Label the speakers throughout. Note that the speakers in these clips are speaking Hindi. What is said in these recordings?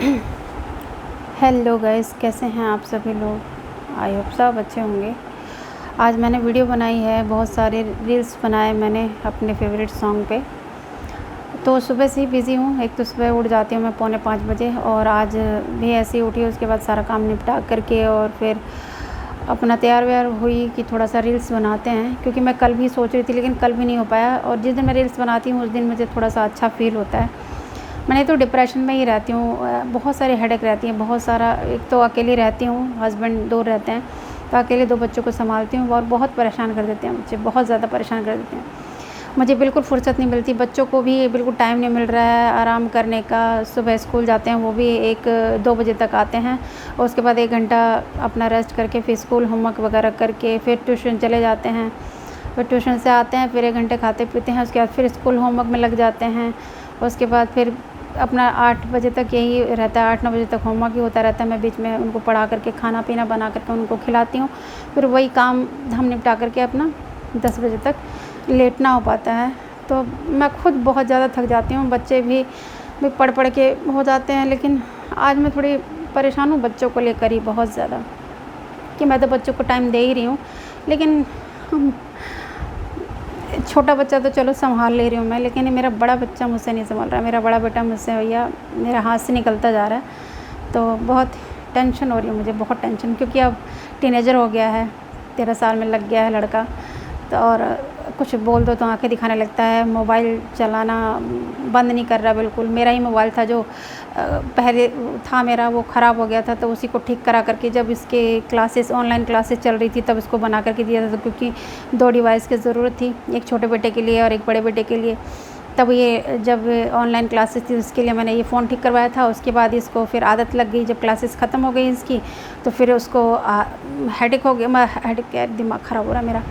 Speaker 1: हेलो गाइस, कैसे हैं आप सभी लोग। आई होप सब अच्छे होंगे। आज मैंने वीडियो बनाई है, बहुत सारे रील्स बनाए मैंने अपने फेवरेट सॉन्ग पे। तो सुबह से ही बिज़ी हूँ। एक तो सुबह उठ जाती हूँ मैं 4:45 बजे, और आज भी ऐसे ही उठी। उसके बाद सारा काम निपटा करके और फिर अपना तैयार व्यार हुई कि थोड़ा सा रील्स बनाते हैं, क्योंकि मैं कल भी सोच रही थी लेकिन कल भी नहीं हो पाया। और जिस दिन मैं रील्स बनाती हूँ उस दिन मुझे थोड़ा सा अच्छा फ़ील होता है। मैं तो डिप्रेशन में ही रहती हूँ, बहुत सारी हेडेक रहती हैं, बहुत सारा। एक तो अकेली रहती हूँ, हस्बैंड दूर रहते हैं, तो अकेले 2 बच्चों को संभालती हूँ और बहुत परेशान कर देते हैं मुझे, बहुत ज़्यादा परेशान कर देते हैं। मुझे बिल्कुल फुर्सत नहीं मिलती, बच्चों को भी बिल्कुल टाइम नहीं मिल रहा है आराम करने का। सुबह स्कूल जाते हैं, वो भी 1-2 बजे तक आते हैं, और उसके बाद 1 घंटा अपना रेस्ट करके फिर स्कूल होमवर्क वगैरह करके फिर ट्यूशन चले जाते हैं। फिर ट्यूशन से आते हैं, फिर 1 घंटे खाते पीते हैं, उसके बाद फिर स्कूल होमवर्क में लग जाते हैं। उसके बाद फिर अपना 8 बजे तक यही रहता है, 8-9 बजे तक होमवर्क ही होता रहता है। मैं बीच में उनको पढ़ा करके खाना पीना बना करके उनको खिलाती हूँ। फिर वही काम हम निपटा करके अपना 10 बजे तक लेटना हो पाता है। तो मैं खुद बहुत ज़्यादा थक जाती हूँ, बच्चे भी पढ़ पढ़ के हो जाते हैं। लेकिन आज मैं थोड़ी परेशान हूँ बच्चों को लेकर ही बहुत ज़्यादा, कि मैं तो बच्चों को टाइम दे ही रही हूँ, लेकिन छोटा बच्चा तो चलो संभाल ले रही हूँ मैं, लेकिन मेरा बड़ा बच्चा मुझसे नहीं संभाल रहा है। मेरा बड़ा बेटा मुझसे भैया मेरा हाथ से निकलता जा रहा है। तो बहुत टेंशन हो रही है मुझे, बहुत टेंशन, क्योंकि अब टीनेजर हो गया है, 13 साल में लग गया है लड़का। तो और कुछ बोल दो तो आंखें दिखाने लगता है, मोबाइल चलाना बंद नहीं कर रहा बिल्कुल। मेरा ही मोबाइल था जो पहले था मेरा, वो ख़राब हो गया था, तो उसी को ठीक करा करके जब इसके क्लासेस ऑनलाइन क्लासेस चल रही थी तब इसको बना करके दिया था, क्योंकि 2 डिवाइस की ज़रूरत थी, एक छोटे बेटे के लिए और एक बड़े बेटे के लिए। तब ये जब ऑनलाइन क्लासेस थी उसके लिए मैंने ये फ़ोन ठीक करवाया था। उसके बाद इसको फिर आदत लग गई, जब क्लासेस ख़त्म हो गई इसकी तो फिर उसको हेडेक हो गया, हेडेक क्या, दिमाग ख़राब हो रहा है मेरा,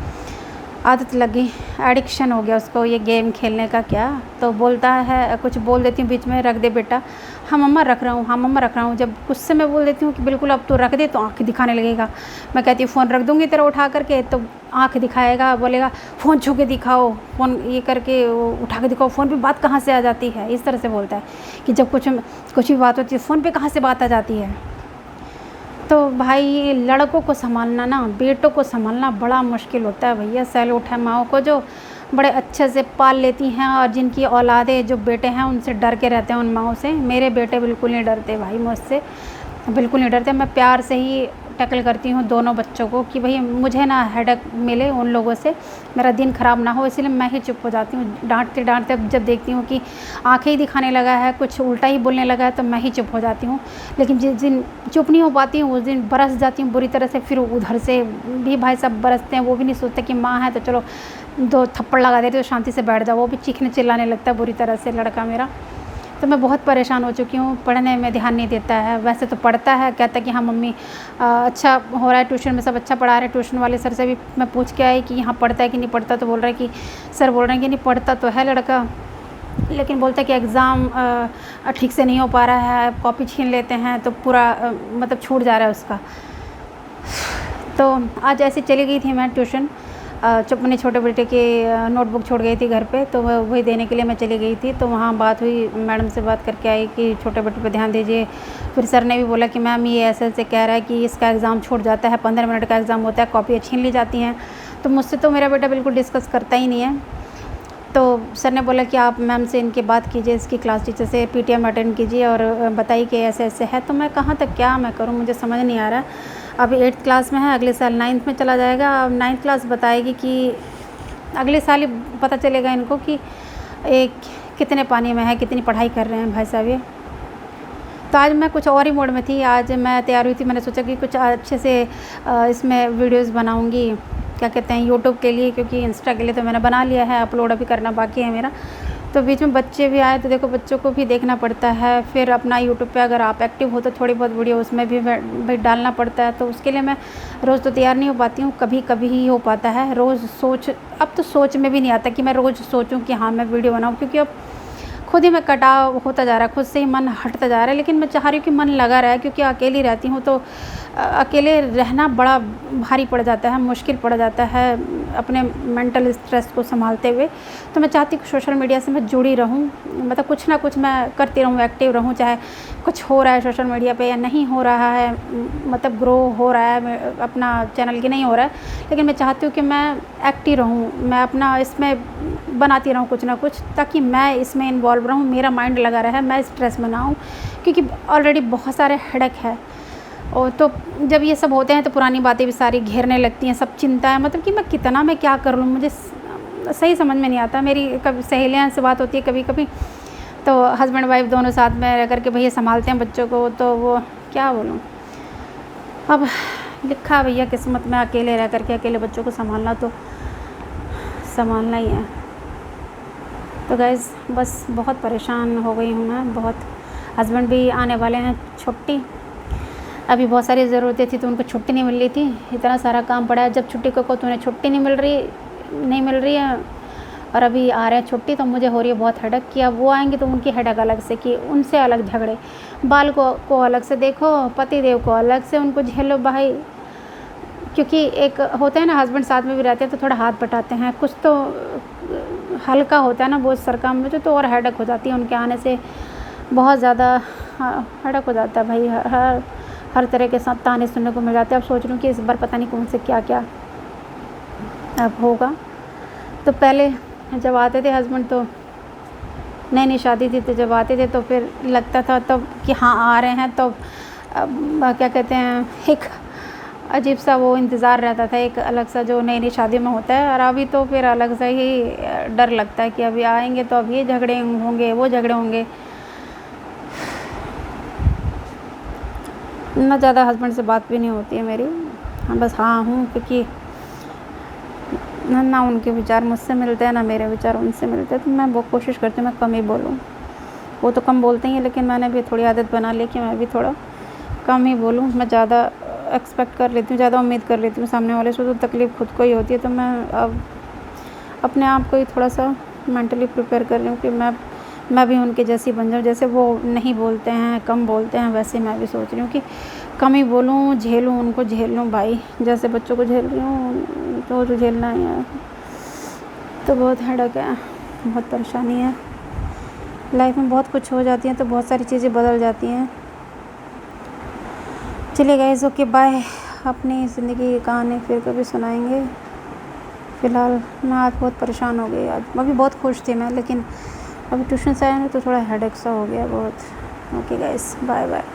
Speaker 1: आदत लग गई, एडिक्शन हो गया उसको ये गेम खेलने का। क्या तो बोलता है, कुछ बोल देती हूँ बीच में, रख दे बेटा, हाँ मम्मा रख रहा हूँ, हाँ मम्मा रख रहा हूँ। जब गुस्से में बोल देती हूँ कि बिल्कुल अब तो रख दे, तो आँख दिखाने लगेगा। मैं कहती हूँ फ़ोन रख दूँगी तेरा उठा करके, तो आँख दिखाएगा, बोलेगा फ़ोन छू के दिखाओ, फ़ोन ये करके उठा के दिखाओ, फ़ोन पे बात कहाँ से आ जाती है, इस तरह से बोलता है कि जब कुछ भी बात होती है फ़ोन पे कहाँ से बात आ जाती है। तो भाई लड़कों को संभालना ना, बेटों को संभालना बड़ा मुश्किल होता है भैया। सैल्यूट है माओं को जो बड़े अच्छे से पाल लेती हैं, और जिनकी औलादें जो बेटे हैं उनसे डर के रहते हैं, उन माओं से। मेरे बेटे बिल्कुल नहीं डरते भाई मुझसे, बिल्कुल नहीं डरते। मैं प्यार से ही टैकल करती हूँ दोनों बच्चों को, कि भई मुझे ना हेडेक मिले उन लोगों से, मेरा दिन ख़राब ना हो, इसलिए मैं ही चुप हो जाती हूँ। डाँटते डाँटते जब देखती हूँ कि आँखें ही दिखाने लगा है, कुछ उल्टा ही बोलने लगा है, तो मैं ही चुप हो जाती हूँ। लेकिन जिस दिन चुप नहीं हो पाती हूँ उस दिन बरस जाती हूँ बुरी तरह से। फिर उधर से भी भाई साहब बरसते हैं, वो भी नहीं सोचते कि माँ है तो चलो 2 थप्पड़ लगा देते तो शांति से बैठ जाओ, वो भी चीखने चिल्लाने लगता है बुरी तरह से लड़का मेरा। तो मैं बहुत परेशान हो चुकी हूँ, पढ़ने में ध्यान नहीं देता है। वैसे तो पढ़ता है, कहता है कि हाँ मम्मी अच्छा हो रहा है, ट्यूशन में सब अच्छा पढ़ा रहे हैं। ट्यूशन वाले सर से भी मैं पूछ के आई कि यहाँ पढ़ता है कि नहीं पढ़ता, तो बोल रहा है कि सर बोल रहे हैं कि नहीं पढ़ता तो है लड़का, लेकिन बोलता है कि एग्ज़ाम ठीक से नहीं हो पा रहा है, कॉपी छीन लेते हैं तो पूरा मतलब छूट जा रहा है उसका। तो आज ऐसे चली गई थी मैं ट्यूशन, अपने छोटे बेटे की नोटबुक छोड़ गई थी घर पे, तो वही देने के लिए मैं चली गई थी। तो वहाँ बात हुई, मैडम से बात करके आई कि छोटे बेटे पे ध्यान दीजिए। फिर सर ने भी बोला कि मैम ये ऐसे ऐसे कह रहा है कि इसका एग्ज़ाम छूट जाता है, 15 मिनट का एग्ज़ाम होता है, कॉपियाँ छीन ली जाती हैं। तो मुझसे तो मेरा बेटा बिल्कुल डिस्कस करता ही नहीं है। तो सर ने बोला कि आप मैम से इनकी बात कीजिए, इसकी क्लास टीचर से पीटीएम अटेंड कीजिए और बताइए कि ऐसे ऐसे है। तो मैं कहाँ तक क्या मैं करूँ, मुझे समझ नहीं आ रहा है। अभी 8th क्लास में है, अगले साल 9th में चला जाएगा। अब 9th क्लास बताएगी कि अगले साल ही पता चलेगा इनको कि एक कितने पानी में है, कितनी पढ़ाई कर रहे हैं भाई साहब ये। तो आज मैं कुछ और ही मूड में थी, आज मैं तैयार हुई थी, मैंने सोचा कि कुछ अच्छे से इसमें वीडियोस बनाऊंगी, क्या कहते हैं, यूट्यूब के लिए, क्योंकि इंस्टा के लिए तो मैंने बना लिया है, अपलोड अभी करना बाकी है मेरा। तो बीच में बच्चे भी आए, तो देखो बच्चों को भी देखना पड़ता है। फिर अपना यूट्यूब पे अगर आप एक्टिव हो तो थोड़ी बहुत वीडियो उसमें भी भाई डालना पड़ता है। तो उसके लिए मैं रोज़ तो तैयार नहीं हो पाती हूँ, कभी कभी ही हो पाता है। रोज़ अब तो सोच में भी नहीं आता कि मैं रोज़ सोचूं कि हाँ मैं वीडियो बनाऊँ, क्योंकि अब खुद ही मैं कटाव होता जा रहा है, खुद से ही मन हटता जा रहा है। लेकिन मैं चाह रही हूँ कि मन लगा रहा है, क्योंकि अकेली रहती हूँ तो अकेले रहना बड़ा भारी पड़ जाता है, मुश्किल पड़ जाता है अपने मेंटल स्ट्रेस को संभालते हुए। तो मैं चाहती हूँ कि सोशल मीडिया से मैं जुड़ी रहूँ, मतलब कुछ ना कुछ मैं करती रहूँ, एक्टिव रहूँ, चाहे कुछ हो रहा है सोशल मीडिया पे या नहीं हो रहा है, मतलब ग्रो हो रहा है अपना चैनल की नहीं हो रहा है, लेकिन मैं चाहती हूँ कि मैं एक्टिव रहूँ, मैं अपना इसमें बनाती रहूँ कुछ ना कुछ, ताकि मैं इसमें इन्वॉल्व रहूँ, मेरा माइंड लगा रहे, मैं स्ट्रेस में ना हूँ, क्योंकि ऑलरेडी बहुत सारे हेडेक है। और तो जब ये सब होते हैं तो पुरानी बातें भी सारी घेरने लगती हैं, सब चिंता है, मतलब कि मैं कितना मैं क्या कर लूँ, मुझे सही समझ में नहीं आता। मेरी कभी सहेलियाँ से बात होती है कभी कभी, तो हस्बैंड वाइफ दोनों साथ में रह करके भैया संभालते हैं बच्चों को, तो वो क्या बोलूँ, अब लिखा भैया किस्मत में अकेले रह करके अकेले बच्चों को संभालना, तो संभालना ही है। तो गाइज़ बस बहुत परेशान हो गई हूँ मैं बहुत। हस्बैंड भी आने वाले हैं छुट्टी, अभी बहुत सारी ज़रूरतें थी तो उनको छुट्टी नहीं मिल रही थी, इतना सारा काम पड़ा है। जब छुट्टी को तो उन्हें छुट्टी नहीं मिल रही है, और अभी आ रहे हैं छुट्टी, तो मुझे हो रही है बहुत हेडेक कि अब वो आएंगे तो उनकी हेडेक अलग से, कि उनसे अलग झगड़े, बाल को अलग से देखो, पति देव को अलग से उनको झेलो भाई। क्योंकि एक होता है ना, हस्बैंड साथ में भी रहते हैं तो थोड़ा हाथ बटाते हैं, कुछ तो हल्का होता है ना बोझ सर काम में, तो और हेडेक हो जाती है उनके आने से, बहुत ज़्यादा हेडेक हो जाता है भाई। हर तरह के साथ ताने सुनने को मिल जाते हैं। अब सोच रही हूँ कि इस बार पता नहीं कौन से क्या क्या अब होगा। तो पहले जब आते थे हस्बैंड, तो नई शादी थी, तो जब आते थे तो फिर लगता था तब कि हाँ आ रहे हैं, तो क्या कहते हैं, एक अजीब सा वो इंतज़ार रहता था, एक अलग सा जो नई शादी में होता है। और अभी तो फिर अलग सा ही डर लगता है कि अभी आएंगे तो अब ये झगड़े होंगे, वो झगड़े होंगे। ना ज़्यादा हस्बैंड से बात भी नहीं होती है मेरी, हाँ बस हाँ हूँ, क्योंकि ना उनके विचार मुझसे मिलते हैं, ना मेरे विचार उनसे मिलते हैं, तो मैं बहुत कोशिश करती हूँ मैं कम ही बोलूँ। वो तो कम बोलते ही हैं, लेकिन मैंने भी थोड़ी आदत बना ली कि मैं भी थोड़ा कम ही बोलूँ। मैं ज़्यादा एक्सपेक्ट कर लेती हूँ, ज़्यादा उम्मीद कर लेती हूँ सामने वाले से, तो तकलीफ़ खुद को ही होती है। तो मैं अब अपने आप को ही थोड़ा सा मेंटली प्रिपेयर कर रही हूँ कि मैं भी उनके जैसी बन जाऊँ, जैसे वो नहीं बोलते हैं, कम बोलते हैं, वैसे मैं भी सोच रही हूँ कि कम ही बोलूँ, झेलूँ, उनको झेल लूँ भाई, जैसे बच्चों को झेल रही हूँ तो झेलना ही है। तो बहुत हेडेक है, बहुत परेशानी है लाइफ में, बहुत कुछ हो जाती है तो बहुत सारी चीज़ें बदल जाती हैं। चलिए गाइस, ओके बाय। अपनी ज़िंदगी की कहानी फिर कभी सुनाएंगे। फ़िलहाल मैं आज बहुत परेशान हो गई, आज अभी बहुत खुश थी मैं, लेकिन अभी ट्यूशन से आया ना तो थोड़ा हेडेक सा हो गया बहुत। Okay guys, bye bye.